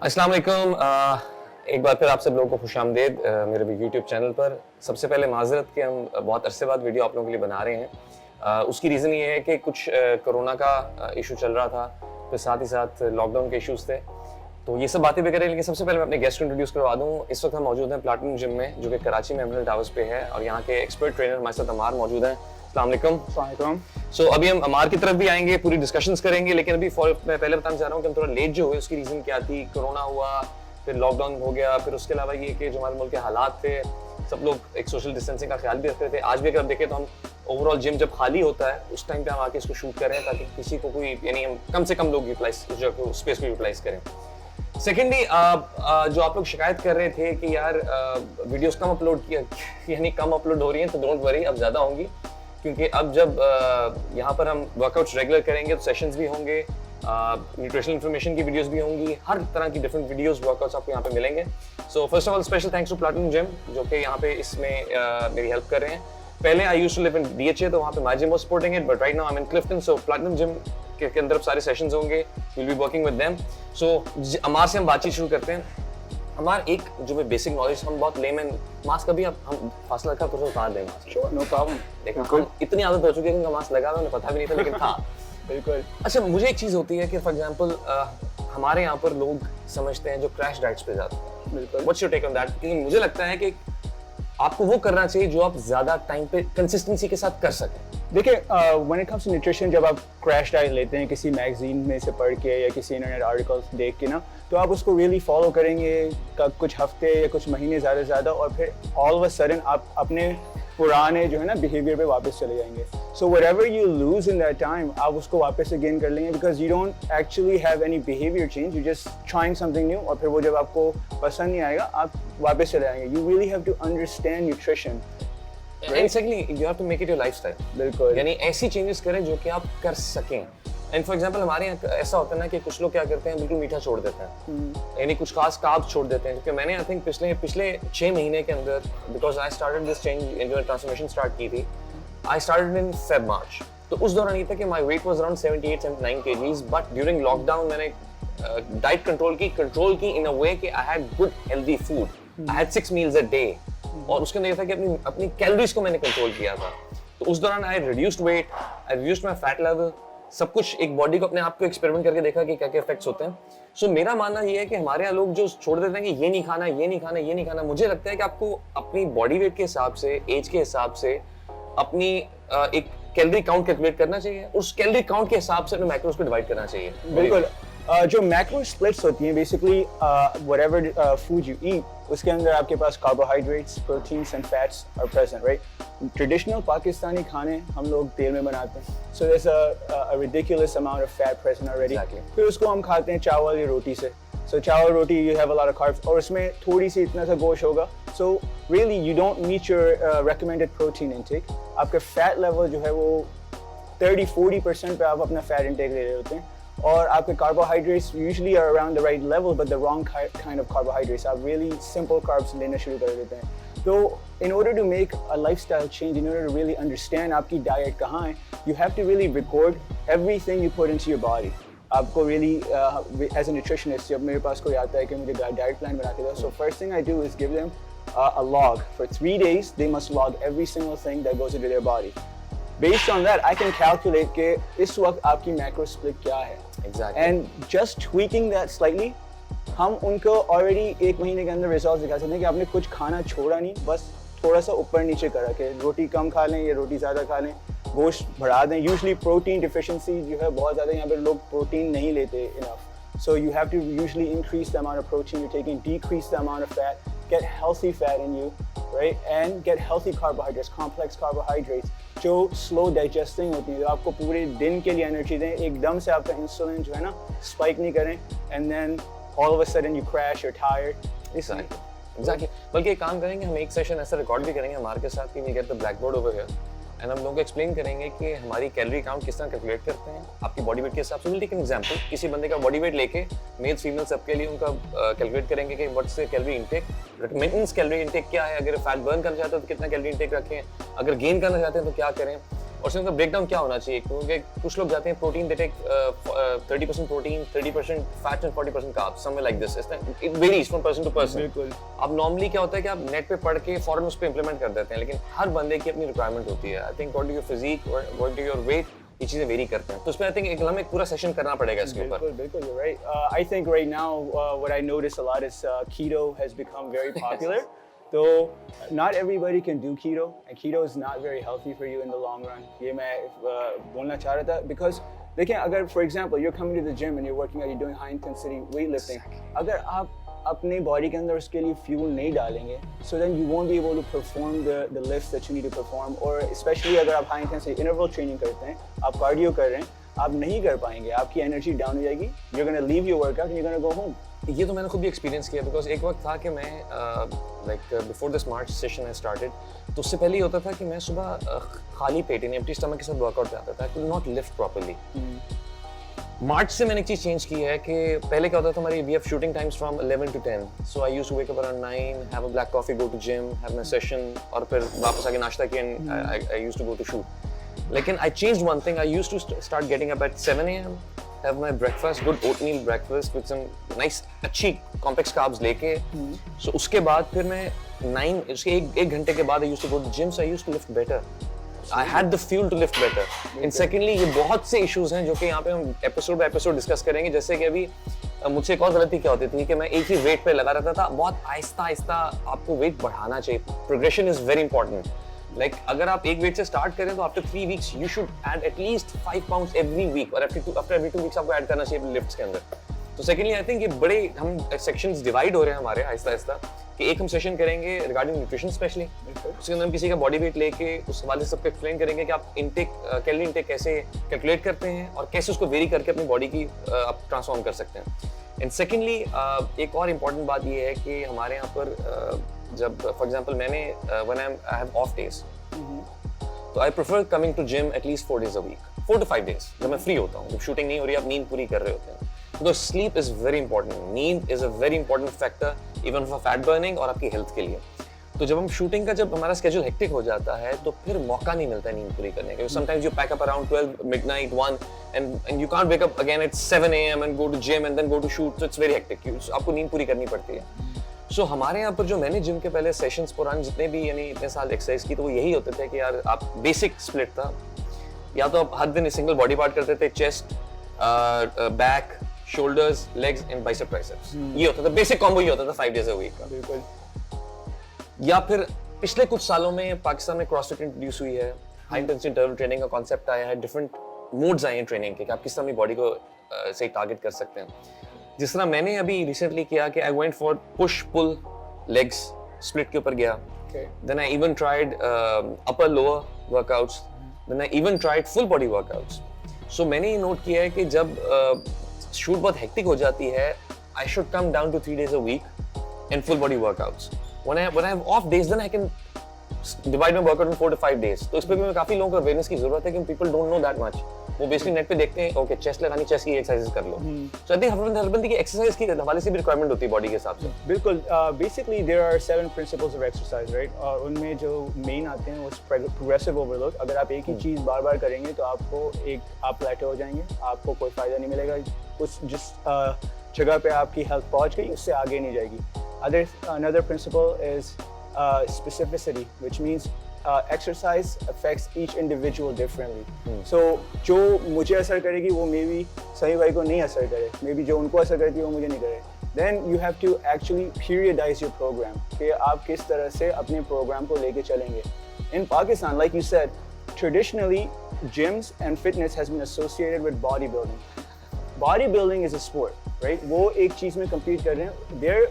अस्सलाम वालेकुम। एक बार फिर आप सब लोगों को खुशामदीद मेरे भी यूट्यूब चैनल पर। सबसे पहले माजरत कि हम बहुत अरसे बाद वीडियो आप लोगों के लिए बना रहे हैं। उसकी रीज़न ये है कि कुछ कोरोना का इशू चल रहा था, फिर साथ ही साथ लॉकडाउन के इश्यूज थे, तो ये सब बातें भी करें। लेकिन सबसे पहले मैं अपने गेस्ट को इंट्रोड्यूस करवा दूँ। इस वक्त हम मौजूद हैं प्लैटिनम जिम में, जो कि कराची में एमरल्ड टावर्स पे है, और यहाँ के एक्सपर्ट ट्रेनर हमारे साथ अमार मौजूद हैं। अस्सलाम वालेकुम। सो अभी हम अमार की तरफ भी आएंगे, पूरी डिस्कशंस करेंगे, लेकिन अभी मैं पहले बताना चाह रहा हूँ कि हम थोड़ा लेट जो हुए उसकी रीज़न क्या थी। कोरोना हुआ, फिर लॉकडाउन हो गया, फिर उसके अलावा ये कि जो हमारे मुल्क के हालात थे, सब लोग एक सोशल डिस्टेंसिंग का ख्याल भी रखते थे। आज भी अगर आप देखें तो हम ओवरऑल जिम जब खाली होता है उस टाइम पे हम आके इसको शूट कर रहे हैं, ताकि किसी को कोई यानी हम कम से कम लोग यूटिलाइज उस जगह को, स्पेस को यूटिलाइज करें। सेकेंडली, जो आप लोग शिकायत कर रहे थे कि यार वीडियोस कम अपलोड किया, यानी कम अपलोड हो रही हैं, तो डोंट वरी, अब ज़्यादा होंगी, क्योंकि अब जब यहाँ पर हम वर्कआउट्स रेगुलर करेंगे तो सेशंस भी होंगे, न्यूट्रिशनल इन्फॉर्मेशन की वीडियोस भी होंगी, हर तरह की डिफरेंट वीडियोस वर्कआउट्स आपको यहाँ पे मिलेंगे। So first of all special thanks to Platinum Gym, जो कि यहाँ पे इसमें मेरी हेल्प कर रहे हैं। पहले I used to live in DHA, तो वहाँ पे my gym was supporting it, but right now I am in Clifton. So platinum gym के अंदर सारे सेशंस होंगे, will be working with them. So Ammar से हम बातचीत शुरू करते हैं। हमारा एक जो भी बेसिक नॉलेज, हम बहुत लेमैन, मास्क अभी हम फासला रखा तो उतार दें मास्क, श्योर, नो प्रॉब्लम। देखो हम इतनी आदत हो चुकी है कि मास्क लगा हुआ, उन्हें पता भी नहीं था, लेकिन था। बिल्कुल। अच्छा, मुझे एक चीज़ होती है कि फॉर एग्जांपल हमारे यहाँ पर लोग समझते हैं जो क्रैश डाइट्स पे जाते हैं। बिल्कुल। What's your take on that? क्योंकि मुझे लगता है कि आपको वो करना चाहिए जो आप ज़्यादा टाइम पे कंसिस्टेंसी के साथ कर सकें। देखिए, when it comes to nutrition, जब आप क्रैश डाइट लेते हैं किसी मैगजीन में से पढ़ के या किसी इंटरनेट आर्टिकल्स देख के ना, तो आप उसको रियली फॉलो करेंगे कुछ हफ्ते या कुछ महीने ज़्यादा, और फिर ऑल ऑफ अ सडन आप अपने पुराने जो है ना बिहेवियर पे वापस चले जाएंगे। So whatever you lose in that time, आप उसको वापस से गेन कर लेंगे, because you don't actually have any behaviour change, you just trying something new, और फिर वो जब आपको पसंद नहीं आएगा आप वापस चले जाएंगे। You really have to understand nutrition. Exactly, you have to make it your lifestyle. बिल्कुल। यानी ऐसी चेंजेस करें जो कि आप कर सकें। एंड फॉर एग्जांपल हमारे यहाँ ऐसा होता है ना कि कुछ लोग क्या करते हैं, बिल्कुल मीठा छोड़ देते हैं, यानी कुछ खास कार्ब्स छोड़ देते हैं। क्योंकि मैंने आई थिंक पिछले 6 महीने के अंदर, because I started this change, जो ट्रांसफॉर्मेशन स्टार्ट की थी, I started in Feb March। तो उस दौरान ये था कि my weight was around 78-79 kgs, but during lockdown मैंने डाइट कंट्रोल की इन अ वे कि I had good healthy food, I had 6 meals a day, और उसके अंदर ये था कि अपनी कैलोरीज को मैंने कंट्रोल किया था। तो उस दौरान I reduced weight, I reduced my fat level, सब कुछ एक बॉडी को अपने आप को एक्सपेरिमेंट करके देखा कि क्या क्या इफेक्ट्स होते हैं। सो मेरा मानना ये है कि हमारे यहाँ लोग जो छोड़ देते हैं कि ये नहीं खाना, ये नहीं खाना, ये नहीं खाना, मुझे लगता है कि आपको अपनी बॉडी वेट के हिसाब से, एज के हिसाब से अपनी एक कैलोरी काउंट कैलकुलेट करना चाहिए, उस कैलोरी काउंट के हिसाब से अपने मैक्रोस को डिवाइड करना चाहिए। बिल्कुल। जो मैक्रो स्प्लिट्स होती हैं, basically whatever food you eat, उसके अंदर आपके पास carbohydrates, proteins and fats are present, right? Traditional Pakistani खाने हम लोग तेल में बनाते हैं, so there is a ridiculous amount of fat present already. फिर उसको हम खाते हैं चावल या रोटी से। सो चावल रोटी, you have a lot of carbs, और उसमें थोड़ी सी इतना सा गोश्त होगा। So really you don't meet your recommended protein intake. आपका फैट लेवल जो है वो 30-40% पे आप अपना फैट इनटेक ले रहे होते हैं, और आपके carbohydrates usually are around the right level, but the wrong kind of carbohydrates. आप रियली सिंपल कार्ब्स लेना शुरू कर देते हैं। तो in order to make a lifestyle change, in order to really understand आपकी डाइट कहाँ है, you have to really record everything you put into your body. आपको रियली एज अ न्यूट्रिशनिस्ट, जब मेरे पास कोई आता है कि मुझे डाइट प्लान बना के दो, so first thing I do is give them a log. For 3 days, they must log every single thing that goes into their body. Based on that, I can calculate कि इस वक्त आपकी macro split क्या है. Exactly. And just tweaking that slightly, हम उनको already 1 महीने के अंदर results दिखा सकते हैं कि आपने कुछ खाना छोड़ा नहीं, बस थोड़ा सा ऊपर नीचे करा कि रोटी कम खा लें या रोटी ज़्यादा खा लें, गोश्त बढ़ा दें। Usually protein deficiency जो है बहुत ज़्यादा, यहाँ पर लोग प्रोटीन नहीं लेते enough. So you have to usually increase the amount of protein you're taking, decrease the amount of fat, get healthy fat in you, right? And get healthy carbohydrates, complex carbohydrates, जो slow digesting होती है, जो आपको पूरे दिन के लिए energy दें, एकदम से आपका इंसुलिन जो है ना स्पाइक नहीं करें, and then all of a sudden you crash, you're tired. Exactly. बल्कि एक काम करेंगे, हम एक सेशन ऐसा रिकॉर्ड भी करेंगे हमारे के साथ कि we get the blackboard over here, and हम लोगों को एक्सप्लेन करेंगे कि हमारी कैलोरी काउंट किस तरह कैलकुलेट करते हैं आपकी बॉडी वेट के हिसाब से। विल टेक एन एग्जांपल, किसी बंदे का बॉडी वेट लेके मेल फीमेल सबके लिए उनका कैलकुलेट करेंगे कि what's the calorie intake, maintenance calorie intake क्या है, अगर फैट बर्न करना चाहते हो तो कितना कैलोरी इनटेक रखें, अगर गेन करना चाहते हैं तो क्या करें। और उसका ब्रेकडाउन क्या होना चाहिए, क्योंकि कुछ लोग जाते हैं protein they take 30% protein, 30% fat and 40% carbs, somewhere like this, it varies from person to person. बिल्कुल। अब नॉर्मली क्या होता है कि आप नेट पे पढ़ के फौरन उस पे इंप्लीमेंट कर देते हैं, लेकिन हर बंदे की अपनी रिक्वायरमेंट होती है। I think what do your physique, what do your weight, ये चीजें वेरी करते हैं, तो उसमें आई थिंक एक हमें पूरा सेशन करना पड़ेगा इसके ऊपर। बिल्कुल, you're right. I think right now what I notice a lot is keto has become very popular. So not everybody can do keto, and keto is not very healthy for you in the long run. ये मैं बोलना चाह रहा था, because देखिए अगर for example you're coming to the gym and you're working out, you're doing high intensity weightlifting, अगर आप अपने बॉडी के अंदर उसके लिए फ्यूल नहीं डालेंगे, so then you won't be able to perform the lifts that you need to perform, or especially अगर आप high intensity interval training करते हैं, आप cardio कर रहे हैं, आप नहीं कर पाएंगे, आपकी एनर्जी डाउन हो जाएगी, you're gonna leave your workout and you're gonna go home. ये तो मैंने खुद भी एक्सपीरियंस किया, बिकॉज एक वक्त था कि मैं like before this March session I started, तो उससे पहले ये होता था कि मैं सुबह खाली पेट यानी एम्प्टी स्टमक के साथ वर्कआउट पे आता था, I could not lift properly. March से मैंने एक चीज़ चेंज की है कि पहले क्या होता था हमारी we have shooting times from 11 to 10, so I used to wake up around 9, have a black coffee, go to gym, have my session, और फिर वापस आके नाश्ता किया and I used to go to shoot. लेकिन I changed one thing, I used to start getting up at 7 AM, have my breakfast, good oatmeal breakfast with some nice अच्छी complex carbs लेके, so उसके बाद फिर मैं 9 उसके एक घंटे के बाद I used to go to gym, so I used to lift better. I had the fuel to lift better. And secondly, ये बहुत से issues हैं जो कि यहाँ पे हम एपिसोड बाय एपिसोड डिस्कस करेंगे, जैसे कि अभी मुझसे एक और गलती क्या होती थी कि मैं एक ही वेट पे लगा रहता था, बहुत आहिस्ता आहिस्ता आपको वेट बढ़ाना चाहिए, progression is very important. Like अगर आप एक वेट से स्टार्ट करें तो after 3 weeks you should add at least 5 pounds every week, और आफ्टर एवरी 2 weeks आपको ऐड करना चाहिए लिफ्ट्स के अंदर। तो सेकेंडली आई थिंक ये बड़े हम सेक्शंस डिवाइड हो रहे हैं हमारे आहिस्ता आहिस्ता, कि एक हम सेशन करेंगे रिगार्डिंग न्यूट्रिशन स्पेशली, उसके अंदर हम किसी का बॉडी वेट लेके उस हवाले से सबको एक्सप्लेन करेंगे कि आप इनटेक कैलोरी इनटेक कैसे कैलकुलेट करते हैं और कैसे उसको वेरी करके अपनी बॉडी की आप ट्रांसफॉर्म कर सकते हैं। एंड सेकेंडली एक और इम्पॉर्टेंट बात ये है कि हमारे यहाँ पर जब फॉर एग्जाम्पल मैंने when I have off days, तो I prefer coming to gym at least 4 days a week, 4 to 5 days जब मैं फ्री होता हूँ, जब शूटिंग नहीं हो रही, आप नींद पूरी कर रहे होते हैं। तो स्लीप इज वेरी इंपॉर्टेंट, नींद is a very important factor even for fat burning और आपकी हेल्थ के लिए। तो जब हम शूटिंग का जब हमारा स्केड्यूल हेक्टिक हो जाता है तो फिर मौका नहीं मिलता है नींद पूरी करने का। Sometimes you pack up around 12 midnight 1 and you can't wake up again at 7 AM and go to gym and then go to shoot, so it's very hectic, आपको नींद पूरी करनी पड़ती है। सो हमारे यहाँ पर जो मैंने जिम के पहले सेशंस पुराने जितने भी यानी इतने साल एक्सरसाइज की, तो वो यही होते थे कि यार आप बेसिक स्प्लिट था, या तो आप हर दिन सिंगल बॉडी पार्ट करते थे, chest, back, shoulders, legs and bicep triceps, ये होता था बेसिक कॉम्बो, ये होता था 5 days a week का। बिल्कुल। या फिर पिछले कुछ सालों में पाकिस्तान में क्रॉसफिट इंट्रोड्यूस हुई है, हाई इंटेंसिटी इंटरवल ट्रेनिंग का कॉन्सेप्ट आया है, डिफरेंट मोड्स आए हैं ट्रेनिंग के कि आप किस तरह अपनी बॉडी को सही टारगेट कर सकते हैं। जिस तरह मैंने अभी रिसेंटली किया कि I went for push pull legs split के ऊपर गया, then I even tried upper lower workouts, then I even tried full body workouts. So मैंने ये नोट किया है कि जब शूट बहुत हेक्टिक हो जाती है, I should come down to 3 days a week and full body workouts. When I have off days, then I can divide my workout in 4 to 5 days. तो इस पे भी काफी लोगों को अवेयरनेस की जरूरत है कि people don't know that much. वो बेसिकली नेट पे देखते हैं, ओके चेस्ट लगानी, चेस्ट की एक्सरसाइज कर लो। सो आई थिंक हर बंदे की एक्सरसाइज की हवाले से भी रिक्वायरमेंट होती है बॉडी के हिसाब से। बिल्कुल। Basically there are 7 principles of exercise, right? और उनमें जो मेन आते हैं वो प्रोग्रेसिव ओवरलोड। अगर आप एक ही चीज़ बार बार करेंगे तो आप प्लेटो हो जाएंगे, आपको कोई फायदा नहीं मिलेगा, कुछ जिस जगह पे आपकी हेल्थ पहुंच गई उससे आगे नहीं जाएगी। Another principle is specificity, which means exercise affects each individual differently. So जो मुझे असर करेगी वो मे बी सही भाई को नहीं असर करे, मे बी जो उनको असर करती है वो मुझे नहीं करे। Then you have to actually periodize your program, कि आप किस तरह से अपने प्रोग्राम को लेके चलेंगे। In Pakistan, like you said, traditionally gyms and fitness has been associated with bodybuilding. Bodybuilding is a sport, right? वो एक चीज़ में compete कर रहे हैं। Their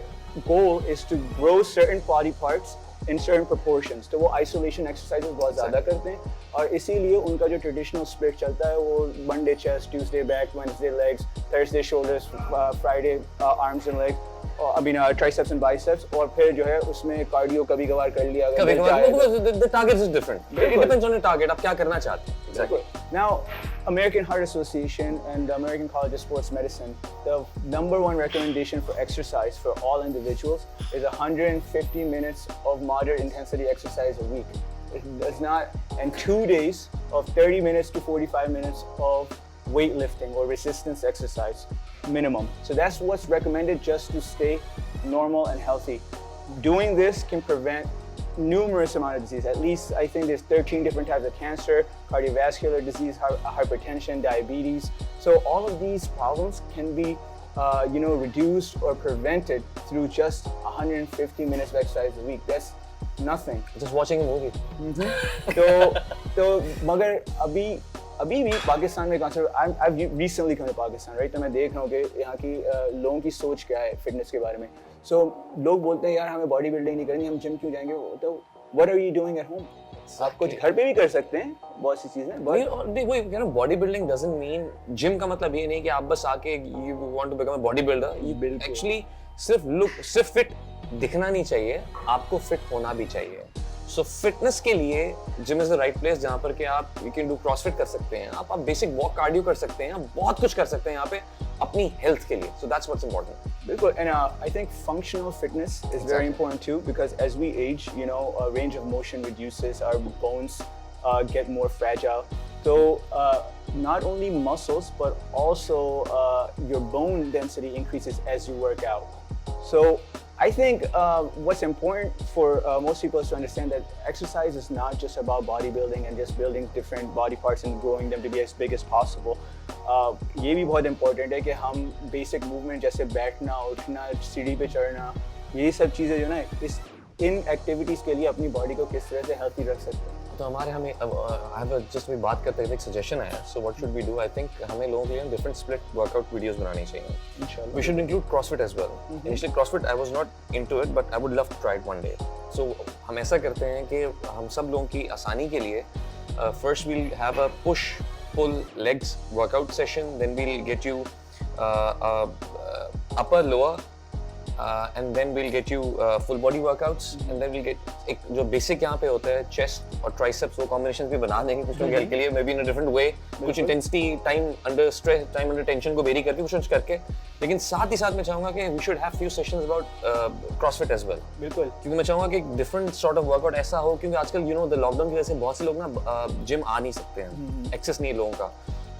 goal is to grow certain body parts in certain proportions. तो वो isolation exercises बहुत ज़्यादा करते हैं, और इसीलिए उनका जो traditional split चलता है वो Monday chest, Tuesday back, Wednesday legs, Thursday shoulders, Friday arms and legs, triceps and biceps, और फिर जो है उसमें कार्डियो कभी कभार कर लिया, the target is different. It depends on your target, आप क्या करना चाहते हैं। Exactly. Now, American Heart Association and the American College of Sports Medicine, the #1 recommendation for exercise for all individuals is 150 minutes of moderate intensity exercise a week. It does not. And 2 days of 30 minutes to 45 minutes of weightlifting or resistance exercise minimum. So that's what's recommended just to stay normal and healthy. Doing this can prevent numerous amount of disease. At least I think there's 13 different types of cancer, cardiovascular disease, hypertension, diabetes. So all of these problems can be reduced or prevented through just 150 minutes of exercise a week. That's nothing. Just watching a movie. तो मगर अभी भी पाकिस्तान में concept I've recently come to Pakistan, right? तो मैं देख रहा हूँ कि यहाँ की लोगों की सोच क्या है फिटनेस के बारे में. So लोग बोलते हैं यार हमें बॉडी बिल्डिंग नहीं करनी, हम जिम क्यों जाएंगे? तो what are you doing at home? आप कुछ घर पे भी कर सकते हैं बहुत सी चीजें. वही bodybuilding doesn't mean gym का मतलब ये नहीं कि आप बस आके you want to become a bodybuilder. You actually सिर्फ फिट दिखना नहीं चाहिए, आपको फिट होना भी चाहिए. सो फिटनेस के लिए gym is the right place जहाँ पर कि आप यू कैन डू क्रॉसफिट कर सकते हैं, आप बेसिक वॉक कार्डियो कर सकते हैं, आप बहुत कुछ कर सकते हैं यहाँ पे अपनी हेल्थ के लिए. So that's what's important. बिल्कुल. And I think functional fitness is very important too, because as we age, range of motion reduces, our bones get more fragile. So not only muscles, but also your bone density increases as you work out. So I think what's important for most people is to understand that exercise is not just about bodybuilding and just building different body parts and growing them to be as big as possible. ये भी बहुत important है कि हम basic movement जैसे बैठना, उठना, सीढ़ी पे चढ़ना, ये सब चीज़ें जो ना इन एक्टिविटीज़ के लिए अपनी बॉडी को किस तरह से हेल्थी रख सकते हैं. तो हमें जस्ट भी बात करते थे, एक सजेशन आया. So what should we do? I think हमें लोगों के लिए डिफरेंट स्प्लिट वर्कआउट वीडियोस बनानी चाहिए. इंशाल्लाह. We should include CrossFit as well. Initially CrossFit I was not into it, but I would love to try it one day. So हम ऐसा करते हैं कि हम सब लोगों की आसानी के लिए first we'll have a push pull legs workout session, then we'll get you upper lower and then we'll get you full body workouts, and then we'll get एक जो basic यहाँ पे होता है chest और triceps, वो combinations भी बना देंगे कुछ लोग के लिए, maybe in a different way, कुछ intensity, time under stress, time under tension को vary करके कुछ करके. लेकिन साथ ही साथ मैं चाहूँगा कि we should have few sessions about CrossFit as well. बिल्कुल. क्योंकि मैं चाहूँगा कि different sort of workout ऐसा हो, क्योंकि आजकल the lockdown की वजह से बहुत से लोग ना gym आ नहीं सकते हैं, access नहीं है लोगों का.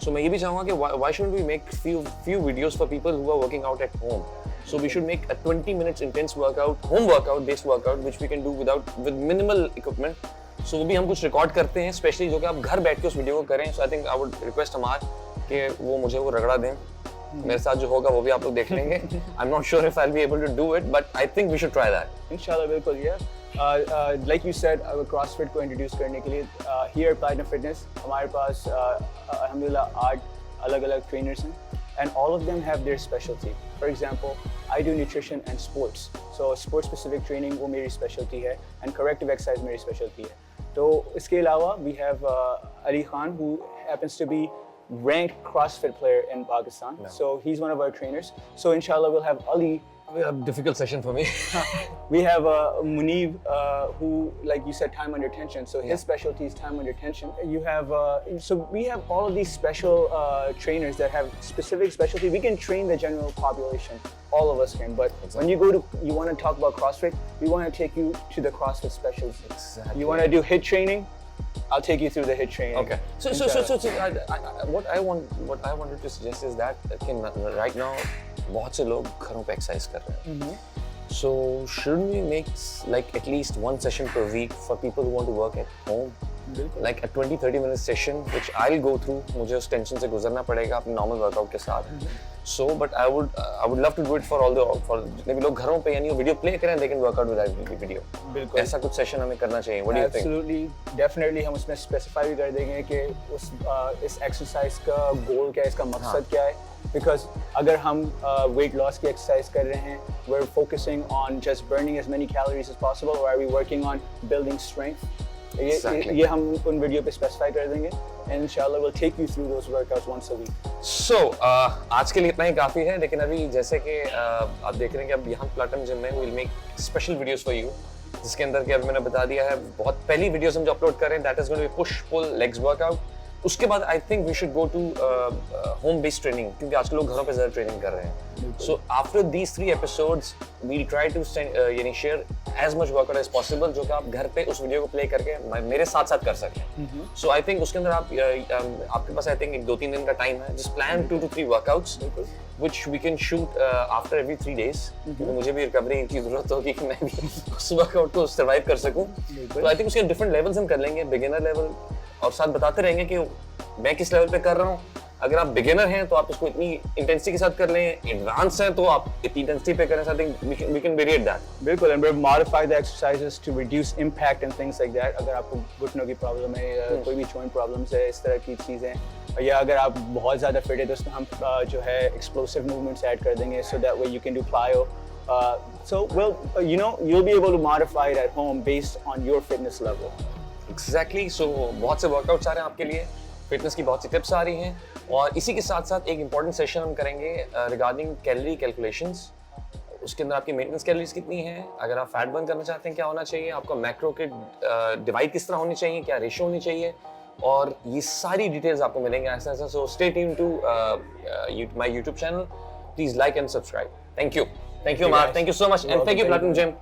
So मैं ये भी चाहूँगा कि why shouldn't we make few videos for people who are working out at home? So we should make a 20 minutes intense workout, home workout, based workout, which we can do with minimal equipment. So वो भी हम कुछ record करते हैं, specially जो कि आप घर बैठ के उस वीडियो को करें. So I think I would request अमार कि वो मुझे वो रगड़ा दें. मेरे साथ जो होगा वो भी आप लोग देख लेंगे. I'm not sure if I'll be able to do it, but I think we should try that. इंशाल्लाह बिल्कुल. Yeah. Like you said, CrossFit को introduce करने के लिए here Platinum Fitness हमारे पास अल्हम्दुलिल्लाह 8 अलग-अलग trainers हैं, and all of them have their specialty. For example, I do nutrition and sports. So sport specific training वो मेरी specialty है, and corrective exercise मेरी specialty है. तो इसके अलावा we have Ali Khan, who happens to be ranked CrossFit player in Pakistan. No. So he's one of our trainers. So inshallah we'll have Ali. A difficult session for me. We have Munib, who, like you said, time under tension. So his specialty is time under tension. You have, so we have all of these special trainers that have specific specialty. We can train the general population. All of us can. But when you you want to talk about CrossFit, we want to take you to the CrossFit specialty. Exactly. You want to do HIIT training? I'll take you through the HIIT training. Okay. So what I wanted to suggest is that right now बहुत से लोग घरों पे exercise कर रहे हैं. So shouldn't we make like at least one session per week for people who want to work at home? Like a 20-30 minute session which I'll go through. मुझे उस टेंशन से गुजरना पड़ेगा अपने नॉर्मल वर्कआउट के साथ. So but I would love to do it for जितने भी लोग घरों पे यानी वो वीडियो प्ले करें, they can work out without video. बिल्कुल. ऐसा कुछ सेशन हमें करना चाहिए. What do you think? Absolutely, definitely हम उसमें स्पेसिफाई भी कर देंगे कि इस एक्सरसाइज का गोल क्या है, इसका मकसद क्या है. Because अगर हम weight loss की एक्सरसाइज कर रहे हैं, we're focusing on just burning as many calories as possible, or are we working on building strength? ये हम उन वीडियो पे स्पेसिफाई कर देंगे, and inshallah we'll take you through those workouts once a week. So आज के लिए इतना ही काफी है, लेकिन अभी जैसे कि आप देख रहे हैं कि अब यहाँ प्लैटिनम जिम में we'll make special videos for you, जिसके अंदर कि अभी मैंने बता दिया है बहुत पहली वीडियोस हम जो अपलोड कर रहे हैं, that is going to be push pull legs workout. उसके बाद I think we should go to home based training, क्योंकि आजकल लोग घरों पे ज़्यादा ट्रेनिंग कर रहे हैं. So after these 3 episodes we try to यानी share as much workout as possible जो कि आप घर पे उस वीडियो को प्ले करके मेरे साथ साथ कर सकें। सो आई थिंक उसके अंदर आपके पास आई थिंक एक 2-3 दिन का टाइम है। Just plan 2 to 3 workouts which we can shoot after every 3 days, क्योंकि मुझे भी रिकवरी की जरूरत होगी कि मैं भी उस वर्कआउट को सर्वाइव कर सकूं। तो आई थिंक उसके डिफरेंट लेवल्स हम कर लेंगे, बिगिनर लेवल, और साथ बताते रहेंगे कि मैं किस लेवल पे कर रहा हूँ। अगर आप बिगिनर हैं तो आप इसको इतनी इंटेंसिटी के साथ कर लें, एडवांस हैं तो आप इतनी इंटेंसिटी पे करें। I think we can variate that. बिल्कुल, and we modify the exercises to reduce impact and things like that. अगर आपको घुटनों की प्रॉब्लम है या कोई भी जॉइंट प्रॉब्लम्स है, इस तरह की चीज़ें, या अगर आप बहुत ज़्यादा फिट है तो उसमें हम जो है एक्सप्लोसिव मूवमेंट्स ऐड कर देंगे, so that way you can do plyo. So well, you'll be able to modify it at home based on your fitness level. Exactly. So बहुत से वर्कआउट्स आ रहे हैं आपके लिए, फिटनेस की बहुत सी टिप्स आ रही हैं, और इसी के साथ साथ एक इंपॉर्टेंट सेशन हम करेंगे रिगार्डिंग कैलोरी कैलकुलेशंस। उसके अंदर आपकी मेंटेनेंस कैलोरीज कितनी है, अगर आप फैट बर्न करना चाहते हैं क्या होना चाहिए, आपका मैक्रो के डिवाइड किस तरह होनी चाहिए, क्या रेशियो होनी चाहिए, और ये सारी डिटेल्स आपको मिलेंगे ऐसा ऐसा। So stay tuned to my YouTube channel, please like and subscribe. Thank you Amar, thank you so much, and thank you Platinum gym.